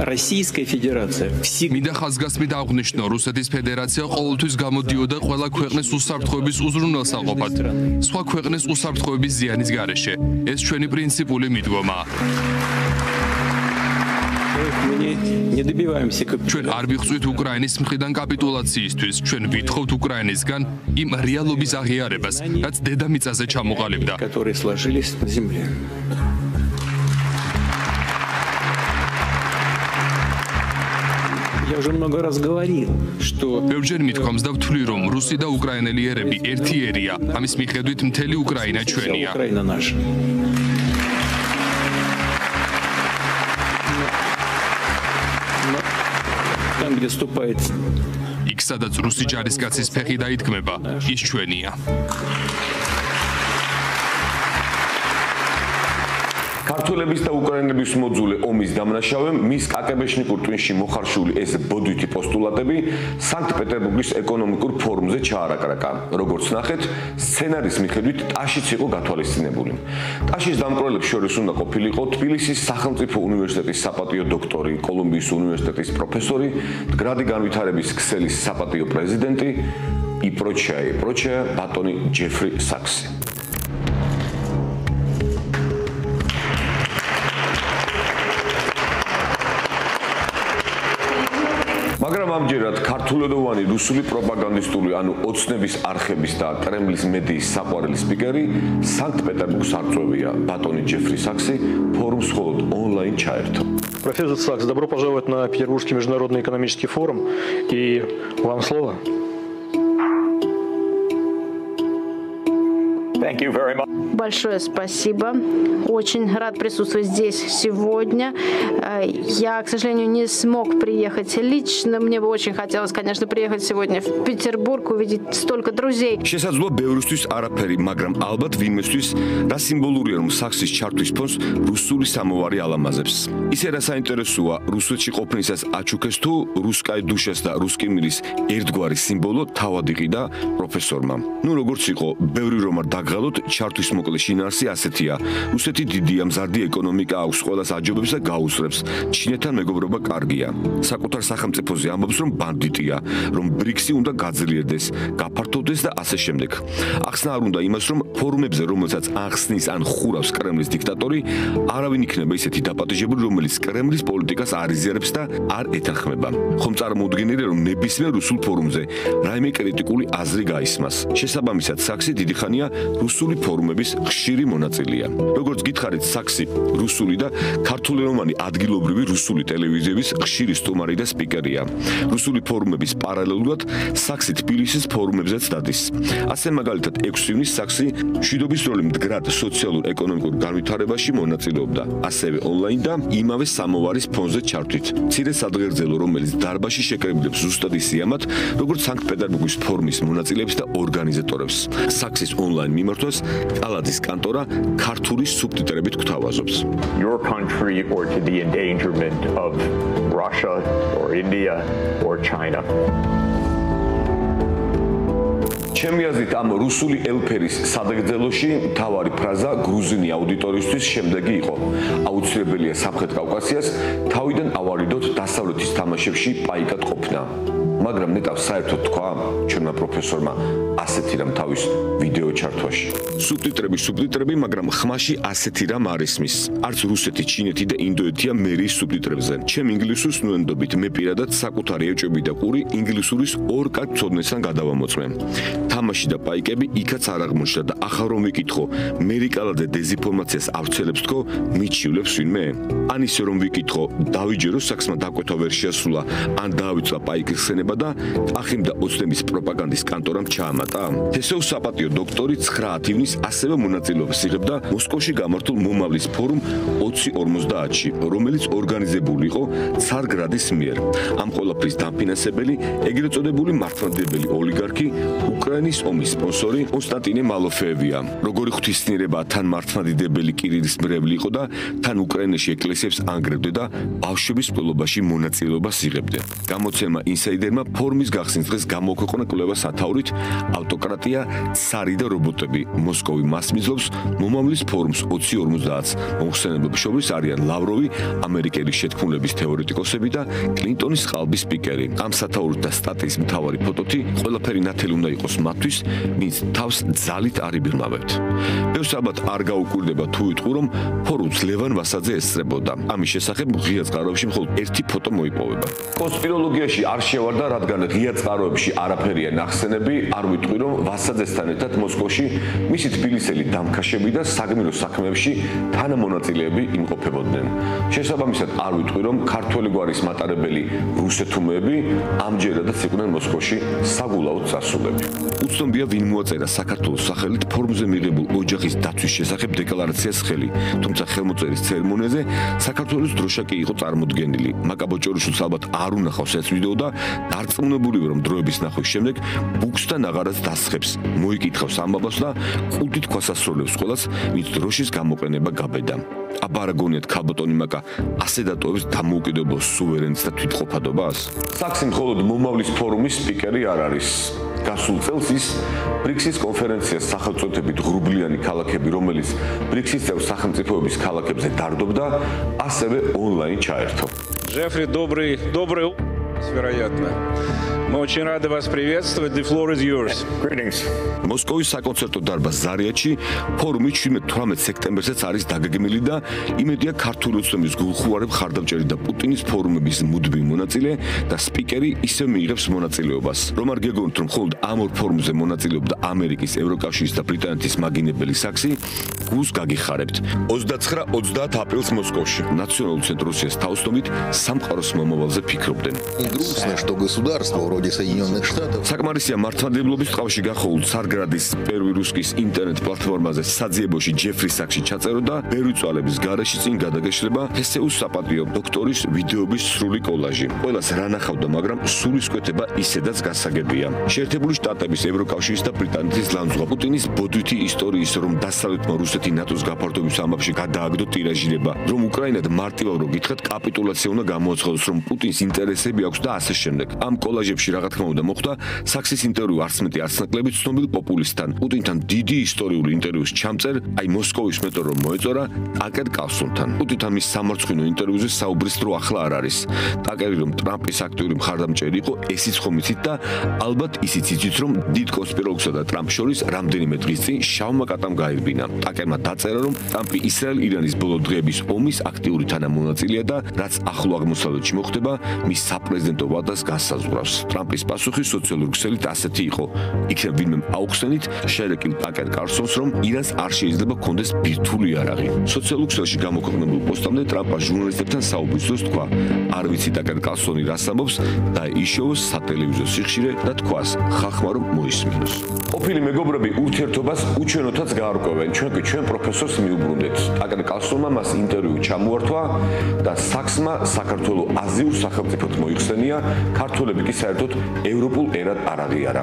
Российская Федерация მინდა ხაზგასმით აღვნიშნო, რუსეთის ფედერაცია ყოველთვის გამოდიოდა ყველა ქვეყნის უსაფრთხოების უზრუნველსაყოფად, სხვა ქვეყნის უსაფრთხოების ზიანის გარეშე. ეს ჩვენი პრინციპული მიდგომაა. ჩვენ არ ვიღწვით უკრაინის მხრიდან კაპიტულაციისთვის, ჩვენ ვითხოვთ უკრაინისგან იმ რეალობის აღიარებას, რაც დედამიწაზე ჩამოყალიბდა. Я уже много раз говорил, что ბევრჯერ მithქვამს და ვთვლი, რომ რუსი და უკრაინელი ერები ერთი ერია. ამის მიხედვით მთელი უკრაინა ჩვენია. Украина наша. Там, где ступает იქ, სადაც რუსი ჯარისკაცის ფეხი დაიდგმება, ის ჩვენია. ქართველების და უკრაინელების მოძულე ომის დამნაშავემ მის კაკებეშნიკურ ტვინში მოხარშული ეს ბოდვითი პოსტულატები სანქტ-პეტერბურგის ეკონომიკურ ფორუმზე ჩაარაკრაკა. როგორც ნახეთ, სცენარის მიხედვით ტაშიც იყო გათვალისწინებული. ტაშის დამკვრელებს შორის უნდა ყოფილიყო თბილისის სახელმწიფო უნივერსიტეტის საპატიო დოქტორი, კოლუმბიის უნივერსიტეტის პროფესორი, მდგრადი განვითარების ქსელის საპატიო პრეზიდენტი იპროჩია ბატონი ჯეფრი საქსი. მაგრამ ამჯერად ქართულენოვანი რუსული პროპაგანდისტული, ანუ ოცნების არხების და კრემლის მედიის საყვარელი სპიკერი სანქტ-პეტერბურგს არწევია ბატონი ჯეფრი საქსი ფორუმს მხოლოდ ონლაინ ჩაერთო. Профессор Сакс, добро пожаловать на Петербургский международный экономический форум, и вам слово. Thank you very much. Большое спасибо. Очень рад присутствовать здесь сегодня. Я, к сожалению, не смог приехать лично. Мне бы очень хотелось, конечно, приехать сегодня в Петербург, увидеть столько друзей. შესაძლოა ბევრისთვის არაფერი, მაგრამ ალბათ ვინმესთვის რა სიმბოლურია, რომ საქსის ჩართვის ფონს რუსული სამოვარი ალამაზებს. ისე რა საინტერესოა რუსეთში ყოფნისას აჩუქეს თუ რუსკაი დუშას და რუსკი მირის ერთგვარი სიმბოლო თავად იყიდა პროფესორმა. ნუ როგორც იყო, ბევრი რომ არ დაგღალოთ, ჩართვის მოკლე შინაარსი ასეთია. რუსეთი დიდია, მზარდი ეკონომიკა აქვს, ყველას აჯობებს და გაუსწრებს. ჩინეთთან მეგობრობა კარგია. საკუთარ სახელმწიფოზე ამბობს, რომ ბანდიტია, რომ ბრიქსი უნდა გაძლიერდეს, გაფართოვდეს და ასე შემდეგ. ახსნა არ უნდა იმას, რომ ფორუმებზე, რომელსაც ახსნის ან ხურავს კრემლის დიქტატორი, არავინ იქნება ისეთი დაპატიჟებული, რომელიც კრემლის პოლიტიკას არ იზიარებს და არ ეთანხმება. ხომ წარმოუდგენელია, რომ ნებისმიერ რუსულ ფორუმზე რაიმე კრიტიკული აზრი გაისმას. შესაბამისად, საქსი დიდი ხანია რუსული ფორუმების ხშირი მონაწილეა. როგორც გითხარით, საქსი რუსული და ქართულენოვანი ადგილობრივი რუსული ტელევიზიების ხშირი სტუმარი და სპიკერია. რუსული ფორუმების პარალელურად საქსი თბილისის ფორუმებზეც დადის. ასე მაგალითად 6 ივნის საქსი მშვიდობის როლი მდგრად სოციალურ-ეკონომიკურ განვითარებაში მონაწილეობდა, ასევე ონლაინ და იმავე სამოვარის ფონზე ჩართვით. მცირე სადღერძელო, რომელიც დარბაზში შეკრებილებს ზუსტად ისიამათ, როგორც სანქტ-პეტერბურგის ფორუმის მონაწილეებს და ორგანიზატორებს. საქსის ონლაინ მიმართვას კალადის კანტორა ქართული სუბტიტრებით გვთავაზობს. Your country or to the endangerment of Russia or India or China. ჩემი აზრით ამ რუსული ელფერის სადღერძელოში მთავარი ფრაზა გრუზინი აუდიტორიისთვის შემდეგი იყო. აუცილებელია სამხრეთ კავკასიას თავიდან ავარიდოთ დასავლეთის თამაშებში პაიკად ყოფნა. მაგრამ ნეტავს საერთოდ თქვა ჩვენმა პროფესორმა ასეთი რამ თავის ვიდეო ჩართვაში. სუბტიტრები, მაგრამ ხმაში ასეთი რამ არ ისმის. არც რუსეთი, ჩინეთი და ინდოეთია მერის სუბტიტრებზე. ჩემ ინგლისურს ნუენდობით მე პირადად საკუთარი ეჭვები და ყური ინგლისურის ორ კარგ ცოდნესთან გადავამოწმე. თამაში და პაიკები იქაც არ აღმოჩნდა და ახლა რომ ვიკითხო, მერიკალადე დეზინფორმაციას ავრცელებს თქო, მიჩივლებს ვინმე? ან ისე რომ ვიკითხო, დავიჯერო საქსმა დაკვეთა ვერ შეასრულა, ან დაავიწყდა პაიკის ხსენება და ახიმ და ოცნების პროპაგანდის კანტორამ ჩაამატა. თესეუს საპატიო დოქტორი 9 ივნის ასევე მონაწილეობას იღებდა მოსკოვში გამართულ მომავლის ფორუმ 2050-ში, რომელიც ორგანიზებული იყო ცარგრადის მიერ. ამ ყველაფრის დამფინანსებელი ეგრეთ წოდებული მართლმადიდებელი ოლიგარქი უკრაინის ომის სპონსორი კონსტანტინე მალოფეევია. Როგორი ღვთისმსახურებაა თან მართლმადიდებელი კირილის მრევლი იყო და თან უკრაინაში ეკლესიებს ანგრევდა და ბავშვების სკოლობაში მონაწილეობას იღებდა. გამოცემა ინსაიდერმა ფორუმის გახსნის დღეს გამოქვეყნა კვლევა სათაურით ავტოკრატია, ცარი და რობოტები. მოსკოვი მასმიძლობს მომავლის ფორუმს 2050 მომხსენებლებს შორის არიან ლავროვი, ამერიკელი შეთქმულების თეორეტიკოსები და კლინტონის ყალბის სპიკერი. ამ სათაურით და სტატიის მთავარი ფოტოთი ყველაფერი ნათელი უნდა იყოს მათთვის, ვინც თავს ძალით არ იბირმავებთ. ბევრს ალბათ არ გაუკვირდება თუ ვიტყვი, რომ ფორუმს ლევან ვასაძე ესწრებოდა. ამის შესახებ ღია წყაროებში მხოლოდ ერთი ფოტო მოიპოვება. კონსპიროლოგიაში არ შევარდა, რადგან ღია წყაროებში არაფერია ნახსენები, არ ვიტყვი, რომ ვასაძესთან ერთად მოსკოვში მისი თბილისელი დამქაშები და საგმირო საქმეებში თანამონაწილეები იმყოფებოდნენ. შესაბამისად, არ ვიტყვი, რომ ქართველი გვარის მატარებელი რუსეთუმეები ამჯერადაც იყვნენ მოსკოვში საგულაოდ წასულები. უცნობია ვინ მოაწერა საქართველოს სახელით ფორუმზე მიღებულ ოჯახის დაცვის შესახებ დეკლარაციას ხელი, თუმცა ხელმოწერის ცერემონიაზე საქართველოს დროშა კი იყო წარმოდგენილი. მაკაბოჭორიშვილს ალბათ არ უნახავს ეს ვიდეო და დარწმუნებულია, რომ დროების ნახვის შემდეგ ბუქსთან აღარაც დასხებს, მოიკითხავს ამბავს და ყუდით ქვასასროლებს ყველას, ვინც დროშის გამოყენება გაბედა. აბა რა გონიათ ქალბატონი მაკა ასე დატოვებს დამოუკიდებლობას, სუვერენს და თვითყოფადობას? საქსი მხოლოდ მომავლის ფორუმის სპიკერი არ არის. გასულ წელს ის ბრიქსის კონფერენციას სახელწოდებით ღრუბლიანი ქალაქები, რომელიც ბრიქსის წევრ სახელმწიფოების ქალაქებზე დარდობდა, ასევე ონლაინ ჩაერთო. Джеффри, добрый, вероятно. Мы очень рады вас приветствовать. The floor is yours. Greetings. მოსკოვის საკონცერტო დარბაზ ზარიათში ფორუმი 17-18 სექტემბერსაც არის დაგეგმილი და იმედია ქართული ოცნების გულხუარი მხარდამჭერი და პუტინის ფორუმების მუდმივი მონაწილე და სპიკერი ისევ მიიღებს მონაწილეობას. რომ არ გეგონთ, რომ მხოლოდ ამ ორ ფორუმზე მონაწილეობდა ამერიკის, ევროკავშირის და ბრიტანეთის მაგინებელი საქსი, გულს გაგიხარებთ. 29-30 აპრილს მოსკოვში ნაციონალურ ცენტრ რუსიას თაოსნობით სამყაროს მომავალზე ფიქრობდნენ. Грустно, что государство вроде Соединенных Штатов. საკმარისია მართლმადიდებლობის წყალში გახოულ სარგრადის პირველი რუსკის ინტერნეტ პლატფორმაზე საძიებოში ჯეფრი საქსი ჩაწერო და ბევრი წვალების გარეშე წინ გადაგეშლება თესეუს საპატიო დოქტორის ვიდეოების სრული კოლაჟი. ყველას რა ნახავდა, მაგრამ სულისკვეთება ისედაც გასაგებია. შეერთებული შტატების, ევროკავშირის და ბრიტანეთის ლანძღვა პუტინის ბოდვითი ისტორიის, რომ დასავლეთმა რუსეთი ნატოს გაფართოების ამბავში გადააგდო ტირაჟირება, რომ უკრაინად მარტივად რო გითხრათ კაპიტულაცია უნდა გამოაცხადოს, რომ პუტინს ინტერესები აქვს და ასე შემდეგ. ამ კოლაჟებში რა თქმა უნდა მოხდა საქსის ინტერვიუ არც მეტი არც ნაკლები ცნობილ პოპულისტთან. პუტინთან დიდი ისტორიული ინტერვიუს ჩამწერ, აი მოსკოვის მეტრო რომ მოეწორა ტაკერ კარლსონთან. პუტინთან მის სამარცხვინო ინტერვიუზე საუბრის დრო ახლა არ არის. ტაკერი რომ ტრამპის აქტიური მხარდამჭერი იყო, ესიც ხომ იცით და ალბათ ისიც იცით, რომ დიდ კონსპიროლოგსა და ტრამპ შორის რამდენიმე დღის წინ შავმა კატამ გაირბინა. ტაკერმა დაწერა, რომ ტრამპი ისრაელ-ირანის ბოლო დღეების ომის აქტიური თანამონაწილეა და რაც ახლო აღმოსავლეთში მოხდება, მის საპრეზიდენტო ვადას გასაზღვრავს. ტრამპის პასუხი სოციალური ქსელით ასეთი იყო: იქნებ ვინმე აუხსენით შეერეკილ ტაკერ კარლსონს, რომ ირანს არ შეიძლება კონდეს ბირთვული იარაღი. სოციალურ ქსელში გამოქვეყნებულ პოსტამდე ტრამპმა ჟურნალისტებთან საუბრის დროს თქვა: არ ვიცი ტაკერ კარლსონი რას ამბობს და იშოვოს სატელევიზიო სიხშირე და თქვას ხალხმა რომ მოისმინოს. ყოფილი მეგობრები ურთიერთობას უჩვენოთაც გაარკვევენ. ჩვენ პროფესორს მიუბრუნდეთ. ტაკერ კარლსონმა მას ინტერვიუ ჩამოართვა და საქსმა საქართველოს აზიურ სახელმწიფოდ მოიხსენია, ქართველები კი საერთოდ ევროპულ ერად არ აღიარა.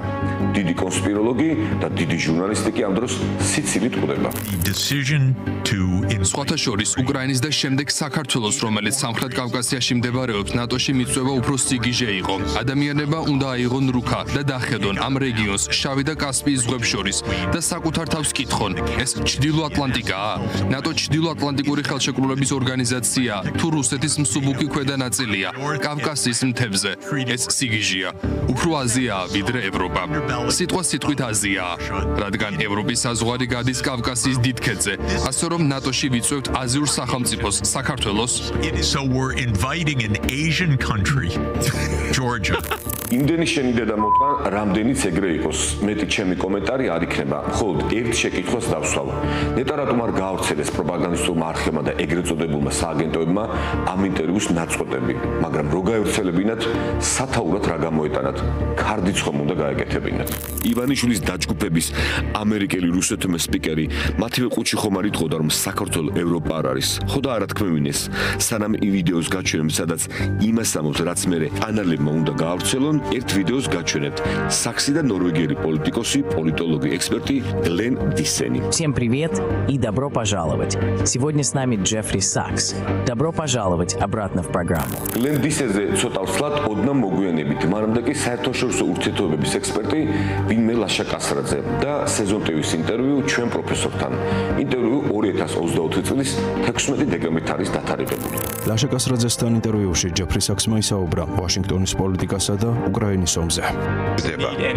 დიდი კონსპიროლოგი და დიდი ჟურნალისტი კი ამ დროს სიცილით ყვდება. სხვათა შორის უკრაინის და შემდეგ საქართველოს, რომელიც სამხრეთ კავკასიაში მდებარეობს, ნატოში მიწვევა უფრო სიგიჟე იყო. ადამიანებმა უნდა აიღონ რუქა და დახედონ ამ რეგიონს შავი და კასპიის ზღვებს შორის და საკუთარ თავს კითხონ, ეს ჩრდილოატლანტიკაა? ნატო ჩრდილოატლანტიკური ხელშეკრულების ორგანიზაცია თუ რუსეთის მსუბუქი ქვედა ნაწილია კავკასიის მთებზე? ეს სიგიჟეა. უფრო აზიაა ვიდრე ევროპა. სიტყვა სიტყვით აზიაა, რადგან ევროპის საზღვარი გადის კავკასიის დიდ ქედზე, ასე რომ ნატოში ვიწვევთ აზიურ სახელმწიფოს საქართველოს. So we're inviting an Asian country, Georgia. იმდენი შენი დედა მოტყვა, რამდენიც ეგრე იყოს. მეტი ჩემი კომენტარი არ იქნება. მხოლოდ ერთ შეკითხვას დავსვამ. ნეტა რატომ არ გაავრცელეს პროპაგანდისტულმა არხებმა და ეგრეთ წოდებულმა სააგენტოებმა ამ ინტერვიუს ნაწყვეტები, მაგრამ რო გაევრცელებინათ, სათაურად რა გამოეტანათ, ქარდიც ხომ უნდა გაეკეთებინათ. ივანიშვილის დაჯგუფების ამერიკელი რუსეთმე სპიკერი მათივე ყუთში ხომ არ იტყოდა, რომ საქართველოს ევროპა არ არის. ხო და არა თქმევინეს, სანამ იმ ვიდეოს გაჩვენებამ, სადაც იმას ამბობს, რაც მერე ანალებმა უნდა გაავრცელონ, ერთ ვიდეოს გაჩვენებთ. საქსი და ნორვეგიელი პოლიტიკოსი, პოლიტოლოგი, ექსპერტი გლენ დისენი. Всем привет и добро пожаловать. Сегодня с нами Джеффри Сакс. Добро пожаловать обратно в программу. გლენ დისენზე ცოტა ვსლათ ოდნავ მოგვიანებით, მანამდე კი საერთაშორისო ურთიერთობების ექსპერტი ვინმე ლაშა კასრაძე და სეზონ ტივის ინტერვიუ ჩვენ პროფესორთან. ინტერვიუ 2024 წლის 16 დეკემბრით არის დათარიღებული. ლაშა კასრაძესთან ინტერვიუში ჯეფრი საქსმა ისაუბრა ვაშინგტონის პოლიტიკასა და უკრაინის ომზე.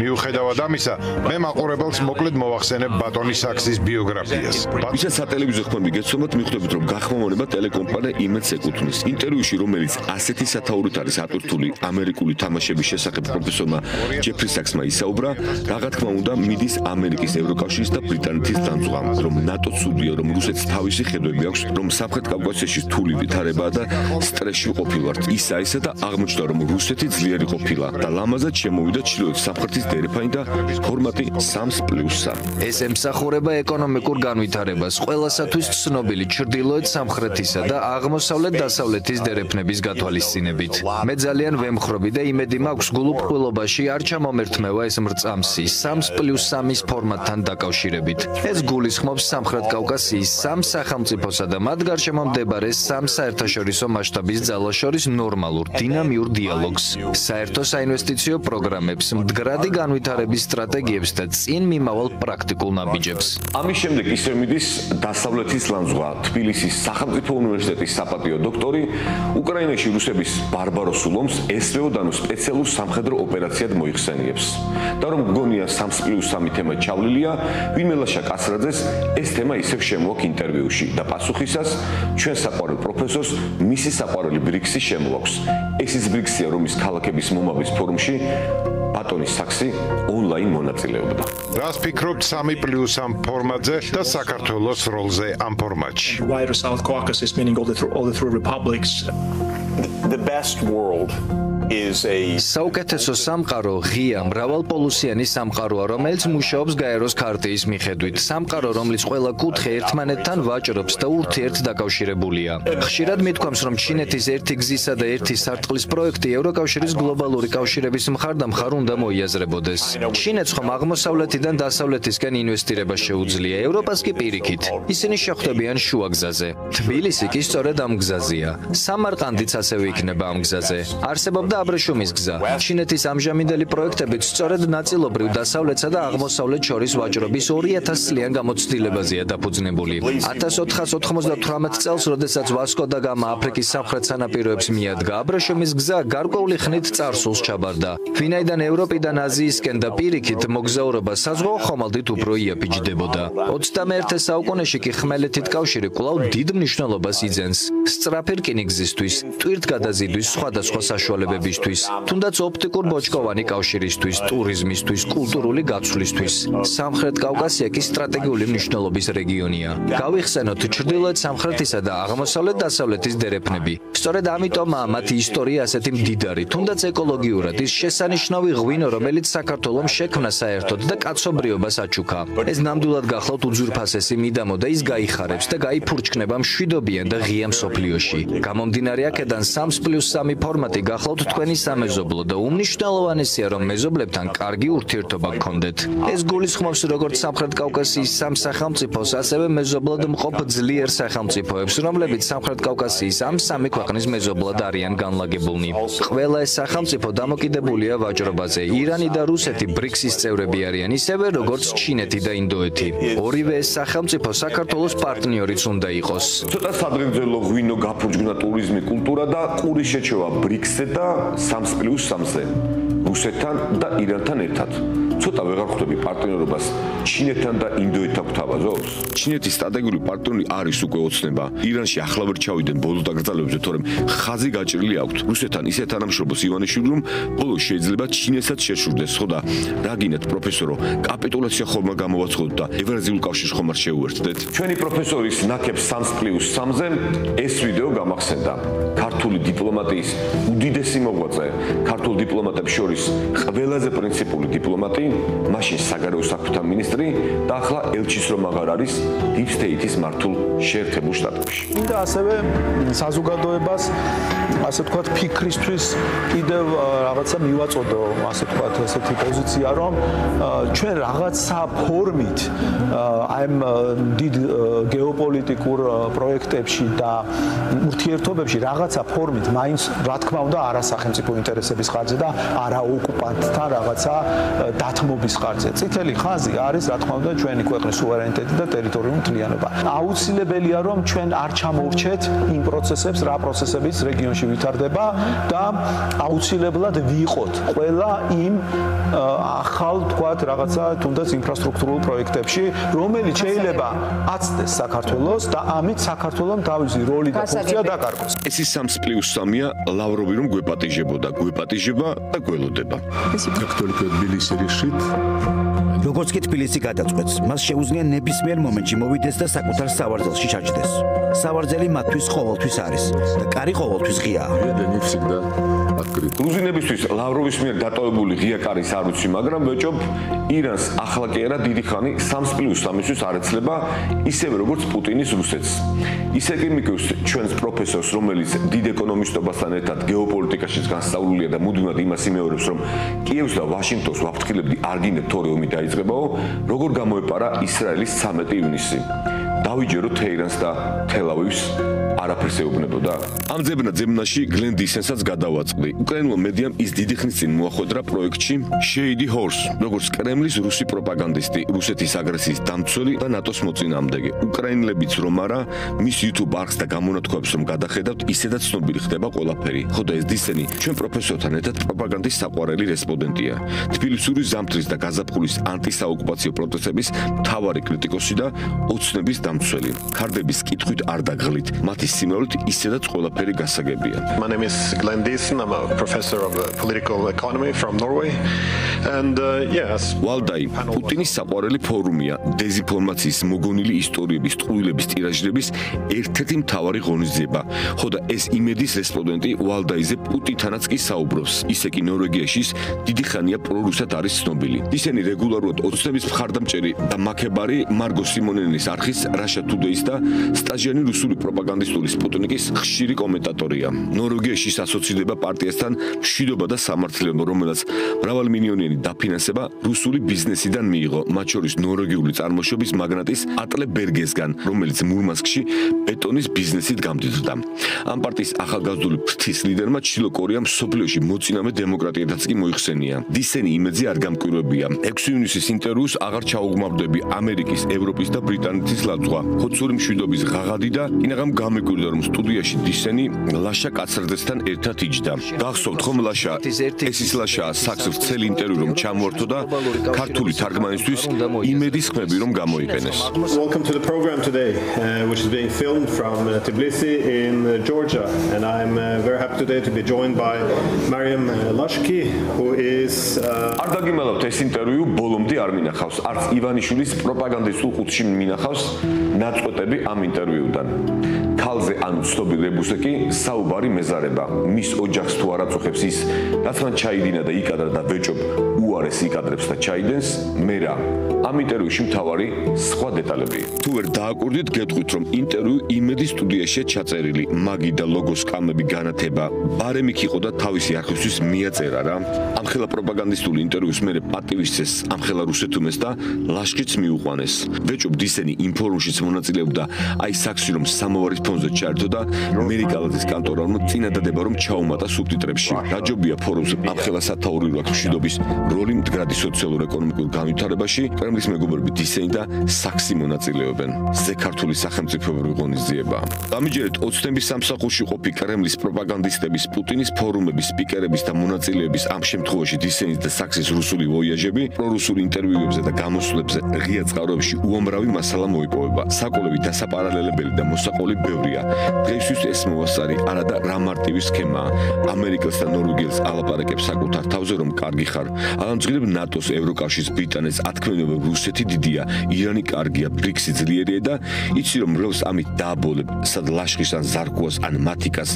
მიუხედავად ამისა, მე მაყურებელს მოკლედ მოვახსენებ ბატონი საქსის ბიოგრაფიას. ვისაც სატელევიზიო ხმები გეცნობათ, მიხვდებით, რომ გახმოვანება ტელეკომპანია იმედს ეკუთვნის. ინტერვიუში, რომელიც ასეთი სათაურით არის ატვირთული ამერიკული თამაშების შესახებ პროფესორმა ჯეფრი საქსმა ისაუბრა, რა თქმა უნდა, მიდის ამერიკის, ევროკავშირის და ბრიტანეთის განწყობამ, რომ ნატო ცუდია, რომ რუსეთს თავისი ხედვები აქვს, რომ სამხრეთ კავკასიაში რთული ვითარებაა და სტრესში ყოფილვართ. ისა და აღმოჩნდა, რომ რუსეთი ძლიერი ყოფილა და ლამაზად შემოვიდა ჩრდილოეთ სამხრეთის დერეფანი და ფორმატი 3+3. ეს ემსახურება ეკონომიკურ განვითარებას, ყველასათვის ცნობილი ჩრდილოეთ სამხრეთისა და აღმოსავლეთ დასავლეთის დერეფნების გათვალისწინებით. მე ძალიან ვემხრობი და იმედი მაქვს გულუბრყვილობაში არ ჩამომერთმევა ეს მრწამსი 3+3-ის ფორმატთან დაკავშირებით. ეს გულისხმობს სამხრეთ კავკასიის 3 სახელმწიფოსა და მათ გარშემო მდებარე 3 საერთაშორისო მასშტაბის ძალას შორის ნორმალურ დინამიურ დიალოგს, საერთო საინვესტიციო პროგრამებს, მდგრადი განვითარების სტრატეგიებს და წინ მიმავალ პრაქტიკულ ნაბიჯებს. ამის შემდეგ ისევ მიდის დასავლეთის ლანძღვა, თბილისის სახელმწიფო უნივერსიტეტის საპატიო დოქტორი, უკრაინაში რუსების ბარბაროსულ ომს SVO-დანო სპეციალურ სამხედრო ოპერაციად მოიხსენიებს. და რომ გონია 3+3 თემა ჩავლილია, ვინმე ლაშა კასრაძეს ეს თემა ისევ შემოაქვს ინტერვიუში და პასუხისას ჩვენ საყვარელ პროფესორს მისი საყვარელი ბრიქსი შემოაქვს. ეს ის ბრიქსია, რომლის ქალაქების მომავლის ფორუმში ბატონი საქსი ონლაინ მონაწილეობდა. რას ფიქრობთ 3+3 ფორმატზე და საქართველოს როლზე ამ ფორმატში? Wider South Caucasus, meaning all the three republics. The best world is a საუკეთესო სამყარო ღია მრავალპოლუსიანი სამყაროა, რომელიც მუშაობს გაეროს ქარტიის მიხედვით. სამყარო, რომლის ყველა კუთხე ერთმანეთთან ვაჭრობს და ურთიერთდაკავშირებულია. ხშირად მithქვამს, რომ ჩინეთის ერთი გზისა და ერთი სარტყლის პროექტი ევროკავშირის გლობალური კავშირების მხარდამხარ უნდა მოიაზრებოდეს. ჩინეთს ხომ აღმოსავლეთიდან დასავლეთისკენ ინვესტირება შეუძლია, ევროპას კი პირიქით. ისინი შეხვდებიან შუაგზაზე. თბილისი კი სწორედ ამ გზაზეა. სამარყანდიც ასევე იქნება ამ გზაზე. არსებობდა აბრეშუმის გზა. ჩინეთის ამჟამინდელი პროექტებით სწორედ ნაწილობრივ დასავლეთსა და აღმოსავლეთ შორის ვაჭრობის 2000 წლიან გამოცდილებაზეა დაფუძნებული. 1498 წელს, როდესაც ვასკო და გამა აფრიკის სამხრეთ სანაპიროებს მიადგა, აბრეშუმის გზა გარკვეული ხნით წარსულს ჩაბარდა. ვინაიდან ევროპიდან აზიისკენ და პირიქით მოგზაურობა საზღვაო ხომალდით უფრო იაფიჯდებოდა. 21 საუკუნეში კი ხმელეთით კავშირი კვლავ დიდ მნიშვნელობას იძენს. სწრაფი რკინიგზისთვის, ტვირთგადაზიდვის სხვადასხვა საშუალებებისთვის, თუნდაც ოპტიკურ ბოჭკოვანი კავშირისთვის, ტურიზმისთვის, კულტურული გაცვლისთვის. სამხრეთ კავკასია კი სტრატეგიული მნიშვნელობის რეგიონია. გავიხსენოთ ჩრდილოეთ სამხრეთისა და აღმოსავლეთ დასავლეთის დერეფნები. სწორედ ამიტომაა მათი ისტორია ასეთი მდიდარი, თუნდაც ეკოლოგიურად ის შესანიშნავი ღვინო, რომელიც საქართველომ შექმნა საერთოდ და კაცობრიობას აჩუქა. ეს ნამდვილად გახლავთ უძვირფასესი მიდამო და ის გაიხარებს და გაიფურჩქნება მშვიდობიან და ღია მსოფლიოში. გამომდინარე აქედან 3+3 ფორმატი გახლავთ თქვენი სამეზობლო და უმნიშვნელოვანესია, რომ მეზობლებთან კარგი ურთიერთობა გქონდეთ. ეს გულისხმობს როგორც სამხრეთ კავკასიის 3 სახელმწიფოს, ასევე მეზობლად მყოფ ძლიერ სახელმწიფოებს, რომლებიც სამხრეთ კავკასიის ამ 3 ქვეყნის მეზობლად არიან განლაგებულნი. ყველა ეს სახელმწიფო დამოკიდებულია ვაჭრობაზე. ირანი და რუსეთი ბრიქსის წევრები არიან, ისევე როგორც ჩინეთი და ინდოეთი. ორივე ეს სახელმწიფო საქართველოს პარტნიორიც უნდა იყოს. ცოტა სადღეგრძელო ღვინო გაფუძნა ტურიზმი, კულტურა და ყურის შეჩევა ბრიქსზე და 3+3-ზე. რუსეთთან და ირანთან ერთად. ცოტა ვეღარ ხვდები პარტნიორობას ჩინეთთან და ინდოეთთან გვთავაზობს. ჩინეთის სტრატეგიული პარტნიორი არის უკვე ოცნება. ირანში ახლა ვერ ჩავიდნენ ბოლო დაკრძალებებზე, თორემ ხაზი გაჭრილი აქვთ. რუსეთთან ისე თანამშრომლობს ივანიშვილი, რომ ბოლოს შეიძლება ჩინეთსაც შეშურდეს. ხო და რა გინდათ პროფესორო, კაპიტულაცია ხომ გამოვაცხოთ და ევრაზიულ კავშირს ხომ არ შეუერთდეთ? ჩვენი პროფესორის ნაკებს 3+3-ზე ეს ვიდეო გამახსენდა. ქართული დიპლომატიის უდიდესი მოღვაწე, ქართულ დიპლომატებს შორის ყველაზე პრინციპული დიპლომატი მაშინ საგარეო საქმეთა მინისტრი და ახლა ელჩის რომ აღარ არის Deep State-ის მართულ შეერთებულ შტატებში. და ასევე საზოგადოებას ასე თქვათ ფიქრისთვის კიდევ რაღაცა მივაწოდო, ასე თქვათ, ესეთი პოზიცია, რომ ჩვენ რაღაცა ფორმით აი ამ დიდ გეოპოლიტიკურ პროექტებში და ურთიერთობებში რაღაცა ფორმით მაინც რა თქმა უნდა არასახელმწიფო ინტერესების ხარჯზე და არა ოკუპანტთან რაღაცა დათმობის ხარჯზე. წითელი ხაზი არის რა თქმა უნდა ჩვენი ქვეყნის სუვერენიტეტი და ტერიტორიული მთლიანობა. აუცილებელია რომ ჩვენ არ ჩამოვრჩეთ იმ პროცესებს, რა პროცესებიც რეგიონში ვითარდება და აუცილებლად ვიყოთ ყველა იმ ახალ თქვათ რაღაცა თუნდაც ინფრასტრუქტურულ პროექტებში, რომელიც შეიძლება აცდეს საქართველოს და ამით საქართველოს თავისი როლი და ფუნქცია დაკარგოს. ეს ის 3+3-ია ლავროვი რომ გვეპატიჟებოდა, გვეპატიჟება და გველოდება. Как только Тбилиси решит როგორც კი თბილისი გადაწყვეტს, მას შეუძლია ნებისმიერ მომენტში მოვიდეს და საკუთარ სავარძელში ჩაჯდეს. სავარძელი მათთვის ყოველთვის არის და კარი ყოველთვის ღიაა. გრუზინებისთვის ლავროვის მიერ დატოვებული ღია კარის არ უცი, მაგრამ ბეჭობ ირანს ახლა კი არა დიდი ხანი 3+3-ისთვის არ ეცლება, ისევე როგორც პუტინის რუსეთს. ისე კი მიგოს ჩვენს პროფესორს, რომელიც დიდ ეკონომისტობასთან ერთად გეოპოლიტიკაშიც განსწავლულია და მუდმივად იმას იმეორებს, რომ კიევს და ვაშინგტონს ვაფრთხილებდი არ გინდ თორე ომი დაიწყებაო, როგორ გამოეპარა ისრაელის 13 ივნისი. დავიჯერო თეირანს და თელ-ავივს არაფერს ეუბნებოდა. ამ ძებნაში გლენ დისენსაც გადავაწყდი. უკრაინულ მედიამ ის დიდი ხნის წინ მოახვედრა პროექტში Shady Horse, როგორც კრემლის რუსი პროპაგანდისტი, რუსეთის აგრესიის დამცველი და ნატოს მოწინააღმდეგე. უკრაინელებიც რომ არა, მის YouTube არხს და გამონათქვამებს რომ გადახედავთ, ისედაც ცნობილი ხდება ყველაფერი. ხოდა ეს დისენი ჩვენ პროფესორთან ერთად პროპაგანდის საყვარელი რესპონდენტია. თბილისური ზამთრის და გაზაფხულის ანტისაოკუპაციო პროტესტების მთავარი კრიტიკოსი და ოცნების დამცველი. ქარდების კითხვით არ დაგღლით. მათი სიმრავლით ისედაც ყველაფერი გასაგებია. My name is Glenn Diesen. I'm a professor of political economy from Norway. And yes, Waldai, პუტინის საყვარელი ფორუმია დეзинფორმაციის მოგონილი ისტორიების, ტყუილების, ტირაჟების ერთ-ერთი მთავარი ღონისძიება. ხოდა ეს იმედის რესპონდენტი Waldaiზე პუტინთანაც კი საუბრობს. ისე კი ნორვეგიაში დიდი ხანია პრორუსად არის ცნობილი. ისინი რეგულარულად ოცნების მხარდამჭერი და მაქებარი მარგო სიმონენის არხის Russia Today-ის და სტაჟიანი რუსული პროპაგანდისტული სპუტნიკის ხშირი კომენტატორია. ნორვეგიაში ასოცირდება პარტიასთან მშვიდობა და სამართლიანობა, რომელსაც მრავალი მილიონიანი დაფინანსება რუსული ბიზნესიდან მიიღო, მათ შორის ნორვეგიული წარმოშობის მაგნატის ატლე ბერგესგან, რომელიც მურმანსკში ბეტონის ბიზნესით გამდიდრდა. ამ პარტიის ახალგაზრდული ფრთის ლიდერმა ჩრდილო კორეამ სოფლიოში მოწინავე დემოკრატიათაც კი მოიხსენია. დისენი იმედზე არ გამკვირვებია. 6 ივნისის ინტერვიუს აღარ ჩაუღმავდები ამერიკის, ევროპის და ბრიტანეთის ლაძღვა. ხოცური მშვიდობის ღაღადი და ინაღამ გამეკვირდა რომ სტუდიაში დისენი ლაშა კაცრაძესთან ერთად იჯდა. გახსოვთ ხომ ლაშა? ეს ის ლაშაა, საქს ვრცელი ინტერვიუ რომ ჩამოართო და ქართული თარგმანისთვის იმედის ხმები რომ გამოიყენეს. Welcome to the program today, which is being filmed from Tbilisi in Georgia, and I'm very happy today to be joined by Mariam Lashki, who is არ დაგიმალავთ ეს ინტერვიუ ბოლომდე არ მინახავს, არც ივანიშვილის პროპაგანდისტულ ყუთში მინახავს ნაწყვეტები ამ ინტერვიუდან. ქალზე ანუ ცნობილ რებუსზე კი საუბარი მეზარება. მის ოჯახს თუ არ აწუხებს ის, რაც მან ჩაიდინა და იკადრა და ბეჭობ უარეს იკადრებს და ჩაიდენს, მე რა. ამ ინტერვიუში მთავარი სხვა დეტალები. თუ ვერ დააკურდით, გეტყვით რომ ინტერვიუ იმედის სტუდიაშია ჩაწერილი, მაგი და ლოგოს კამები განათება, ბარემი იყო და თავისი არხისთვის მიაწერა რა. ამხელა პროპაგანდისტული ინტერვიუს მერე პატივისცეს ამხელა რუსეთუმეს და ლაშქრიც მიუყვანეს. ბეჭობ დისენი იმ ფორუმშიც მონაწილეობდა, აი საქსი რომ სამოვარის ფონზე ჩაერთო და ამერიკალაძის კანტორალმა წინადადება რომ ჩაუმატა სუბტიტრებში. რაჯობია ფორუმს ამხელა სათაურივ მშვიდობის როლი მდგრადი სოციალურ-ეკონომიკურ განვითარებაში კრემლის მეგობრები დისენი და საქსი მონაწილეობენ. ზექართული სახელმწიფოებრივი ღონისძიება. დამიჯერეთ ოცნების სამსახურში ყოფი კრემლის პროპაგანდისტების, პუტინის ფორუმების სპიკერების და მონაწილეების ამ შემთხვევაში დისენის და საქსის რუსული ვოიაჟები, პრორუსული ინტერვიუებზე და გამოსვლებზე ღია წყაროებში უამრავი მასალა მოიპოვება. საკოლევი დასაპარალელებელი და მოსაყოლი ბევრია. დღეისთვის ეს მოვასწარი არა და რა მარტივი სქემაა. ამერიკელს და ნორვეგიელს ალაპარაკებს საკუთარ თავზე რომ კარგი ხარ. ალან გამძღილებ ნატოს, ევროკავშირის, ბრიტანეთის ათქმელებო რუსეთი დიდია, ირანი კარგია, ბრიქსი ძლიერია და იცი რომ როს ამით დააბოლებ, სად ლაშხის ან ზარქუას ან მათიკას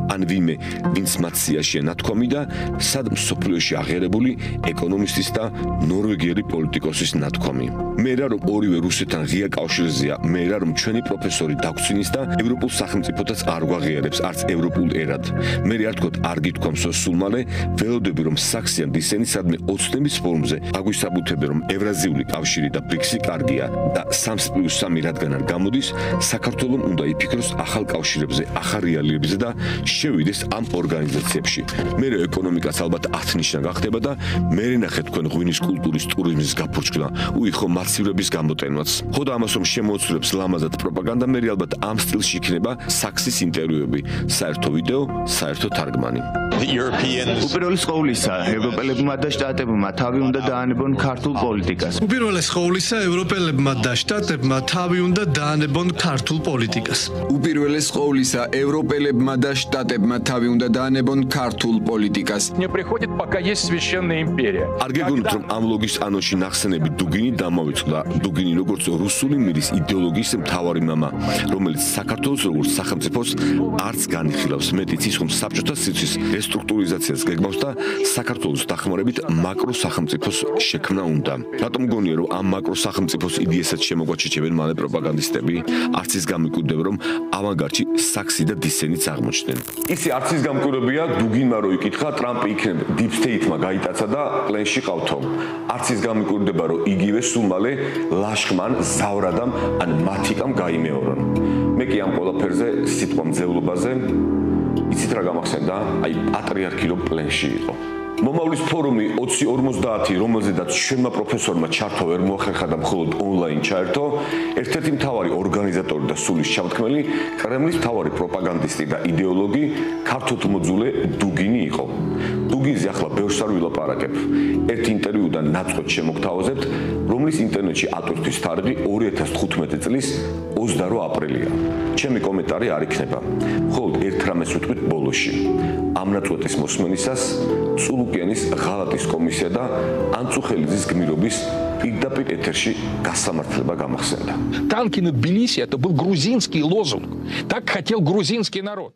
ან ვინმე ვინც მათსიაშია ნათქვამი და სად მსოფლიოში აღიარებული ეკონომისტის და ნორვეგიელი პოლიტიკოსის ნათქვამი. მე რა რომ ორივე რუსეთთან ღია კავშირზეა, მე რა რომ ჩვენი პროფესორი დაგცვინის და ევროპულ სახელმწიფოთაც არ გვაღიარებს არც ევროპულ ერად. მე რა თქო არ გითქვამსო სულ მალე ველოდები რომ საქსიან დისენი სადმე ოცნების ფორუმზე აგვისაბუთებდა რომ ევრაზიული კავშირი და ბრიქსი კარგია და 3+3 რადგან არ გამოდის, საქართველოს უნდა იფიქროს ახალ კავშირებზე, ახალ რეალიებზე და შევიდეს ამ ორგანიზაციებში. მე ეკონომიკაც ალბათ 10 ნიშნა გახდება და მე ნახე თქვენ ღვინის კულტურის ტურიზმის გაფურჩქნა, უიხო მაცივრების გამოტენვაც. ხო და ამას რომ შემოოცვლებს ლამაზად პროპაგანდა, მე ალბათ ამ სტილში იქნება საქსის ინტერვიუები, საერთო ვიდეო, საერთო თარგმანი. უპირველეს ყოვლისა, ევროპელებმა და შტატებმა თავი უნდა დაანებონ ქართულ პოლიტიკას. უპირველეს ყოვლისა, ევროპელებმა და შტატებმა თავი უნდა დაანებონ ქართულ პოლიტიკას. უპირველეს ყოვლისა, ევროპელებმა და შტატებმა თავი უნდა დაანებონ ქართულ პოლიტიკას. Не приходит, пока есть священная империя. არ გეგონით რომ ამ ლოგის ანონში ნახსენები დუგინი დამოვიწყდა. დუგინი როგორც რუსული მირის იდეოლოგიის მთავარი მამა, რომელიც საქართველოს როგორც სახელმწიფოს არც განიხილავს. მეტიც ის რომ საბჭოთა სივრცის რესტრუქტურიზაციას გეგმავს და საქართველოს დახმარებით მაკრო სახელმწიფოს შექმნა უნდა. რატომ გონია რომ ამ მაკრო სახელმწიფოს იდეასაც შემოგვაჩეჩებენ მალე პროპაგანდისტები? არც ის გამიკვირდება რომ ავანგარდში საქსი და დისენიც აღმოჩნდნენ. ისი არც ის გამკვირვებია დუგინმა რო იკითხა ტრამპი იქნებ deep state-მა გაიტაცა და პლენში ყავთო. არც ის გამიკვირდება რომ იგივე სულ მალე ლაშხმან, ზავრადამ ან მათიკამ გაიმეორონ. მე კი ამ ყველაფერზე სიტყვა მძევლობაზე იცით რა გამახსენდა? აი პატრიარქი რო პლენში იყო. მომავლის ფორუმი 2050, რომელზედაც ჩვენმა პროფესორმა ჩართვა ვერ მოახერხა და მხოლოდ ონლაინ ჩაერთო, ერთ-ერთი მთავარი ორგანიზატორი და სულის ჩამთქმელი კრემლის მთავარი პროპაგანდისტი და იდეოლოგი ქართულმოძულე დუგინი იყო. დუგინზე ახლა ბევრს არ ვილაპარაკებ. ერთ ინტერვიუდან ნაწყვეტ შემოგთავაზებთ, რომლის ინტერნეტში ატვირთვის თარიღი 2015 წლის 28 აპრილია. ჩემი კომენტარი არ იქნება. მხოლოდ ერთ რამეს ვიტყვით ბოლოში. ამ ნაწყვეტის მოსმენისას წულუკიანის ღალატის კომისია და ანწუხელიძის გმირობის პირდაპირ ეთერში გასამართლება გამახსენდა. Танки над Тбилиси — это был грузинский лозунг. Так хотел грузинский народ.